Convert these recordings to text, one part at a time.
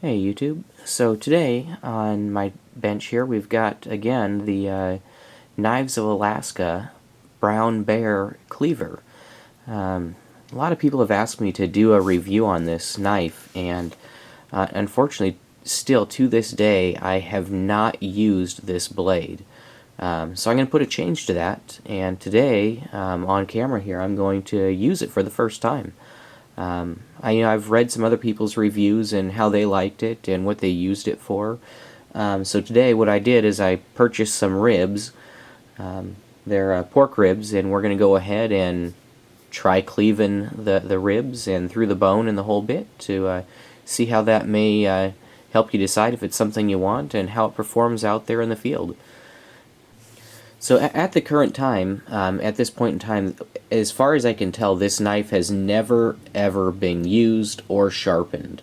Hey YouTube. So today on my bench here we've got again the Knives of Alaska Brown Bear Cleaver. A lot of people have asked me to do a review on this knife, and unfortunately still to this day I have not used this blade. So I'm going to put a change to that, and today on camera here I'm going to use it for the first time. I've read some other people's reviews and how they liked it and what they used it for. So today what I did is I purchased some ribs. They're pork ribs, and we're going to go ahead and try cleaving the ribs and through the bone and the whole bit to see how that may help you decide if it's something you want and how it performs out there in the field. So at the current time, at this point in time, as far as I can tell, this knife has never ever been used or sharpened.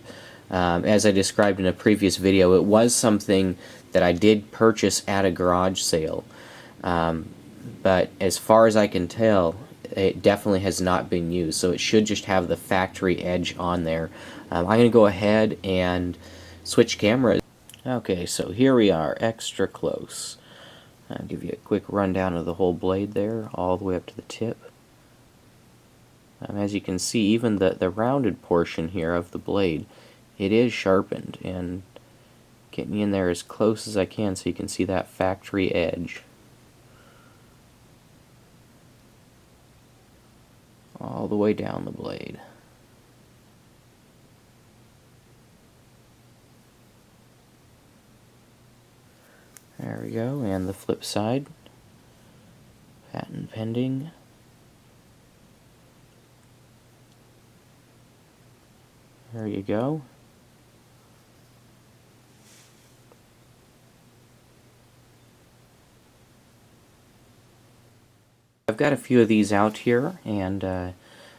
As I described in a previous video, it was something that I did purchase at a garage sale. But as far as I can tell, it definitely has not been used, so it should just have the factory edge on there. I'm going to go ahead and switch cameras. Okay, so here we are, extra close. I'll give you a quick rundown of the whole blade there, all the way up to the tip. As you can see, even the rounded portion here of the blade, it is sharpened, and getting in there as close as I can so you can see that factory edge. All the way down the blade. There we go, and the flip side. Patent pending. There you go. I've got a few of these out here, and I'm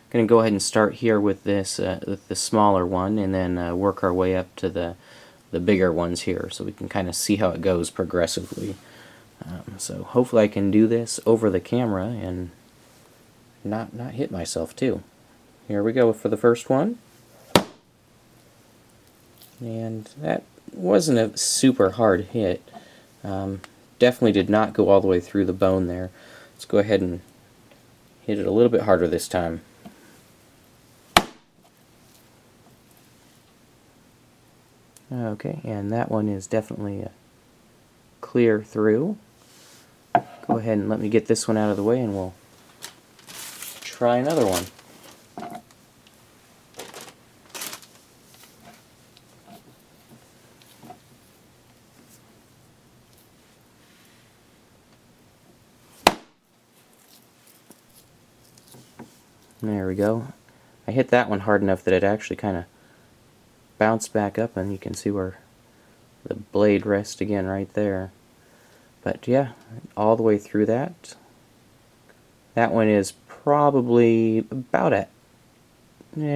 going to go ahead and start here with this, with the smaller one, and then work our way up to the bigger ones here, so we can kind of see how it goes progressively. So hopefully I can do this over the camera and not hit myself too. Here we go for the first one. And that wasn't a super hard hit. Definitely did not go all the way through the bone there. Let's go ahead and hit it a little bit harder this time. Okay, and that one is definitely clear through. Go ahead and let me get this one out of the way, and we'll try another one. There we go. I hit that one hard enough that it actually kind of bounced back up, and you can see where the blade rests again right there. But yeah, all the way through that. That one is probably about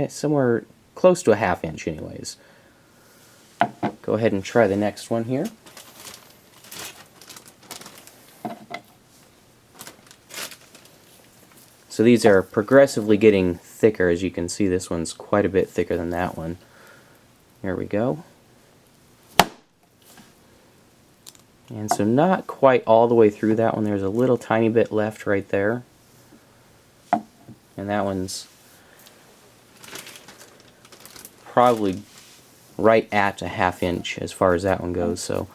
somewhere close to a ½ inch anyways. Go ahead and try the next one here. So these are progressively getting thicker. As you can see, this one's quite a bit thicker than that one. There we go. And so not quite all the way through that one. There's a little tiny bit left right there. And that one's probably right at a ½ inch as far as that one goes. So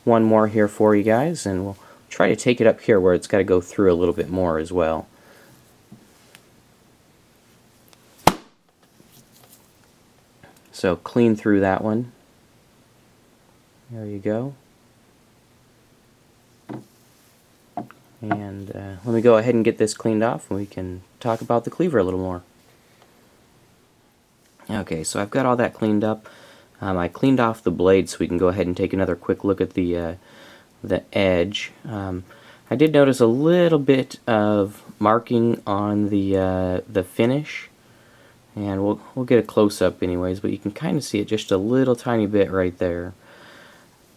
one more here for you guys, and we'll try to take it up here where it's got to go through a little bit more as well. So clean through that one. There you go. And let me go ahead and get this cleaned off, and we can talk about the cleaver a little more. Okay, so I've got all that cleaned up. I cleaned off the blade, so we can go ahead and take another quick look at the edge. I did notice a little bit of marking on the finish, and we'll get a close-up anyways, but you can kind of see it just a little tiny bit right there.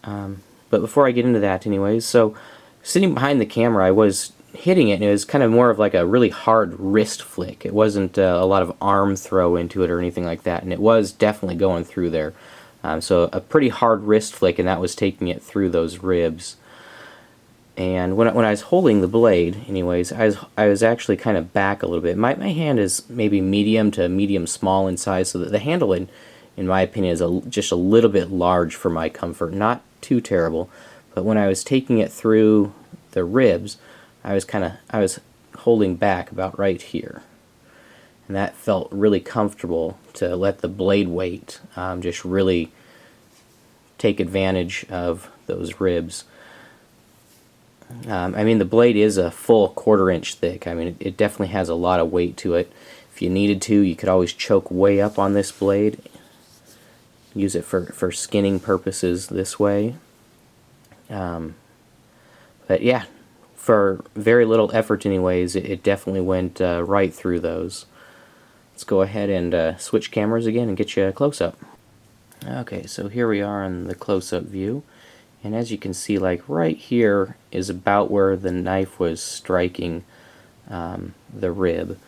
But before I get into that anyways, so sitting behind the camera, I was hitting it, and it was kind of more of like a really hard wrist flick. It wasn't a lot of arm throw into it or anything like that, and it was definitely going through there. So a pretty hard wrist flick, and that was taking it through those ribs. And when I was holding the blade, anyways, I was actually kind of back a little bit. My hand is maybe medium to medium small in size, so that the handle, in my opinion, is just a little bit large for my comfort. Not too terrible, but when I was taking it through the ribs, I was holding back about right here, and that felt really comfortable to let the blade weight just really take advantage of those ribs. I mean, the blade is a full 1/4 inch thick. I mean, it definitely has a lot of weight to it. If you needed to, you could always choke way up on this blade. Use it for skinning purposes this way. But yeah, for very little effort anyways, it definitely went right through those. Let's go ahead and switch cameras again and get you a close-up. Okay, so here we are in the close-up view. And as you can see, like right here is about where the knife was striking the rib.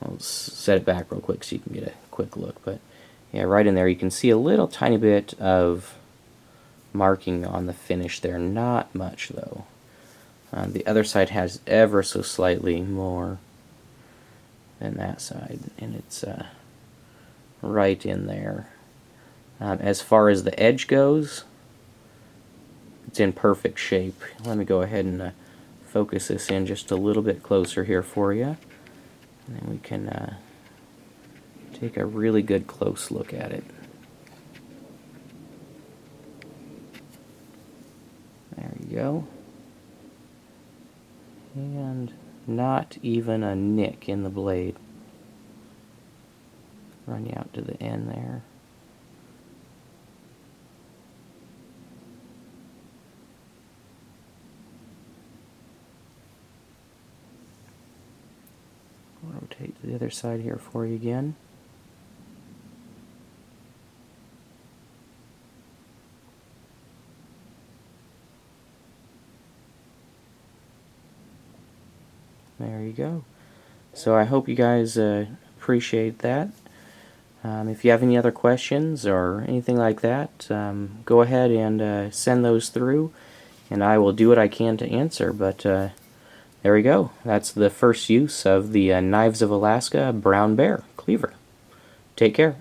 I'll set it back real quick so you can get a quick look. But yeah, right in there you can see a little tiny bit of marking on the finish there. Not much though. The other side has ever so slightly more than that side, and it's right in there. As far as the edge goes, it's in perfect shape. Let me go ahead and focus this in just a little bit closer here for you, and then we can take a really good close look at it. There you go. And not even a nick in the blade. Run you out to the end there. Rotate to the other side here for you again. There you go. So I hope you guys appreciate that. If you have any other questions or anything like that, go ahead and send those through, and I will do what I can to answer. But there we go. That's the first use of the Knives of Alaska Brown Bear Cleaver. Take care.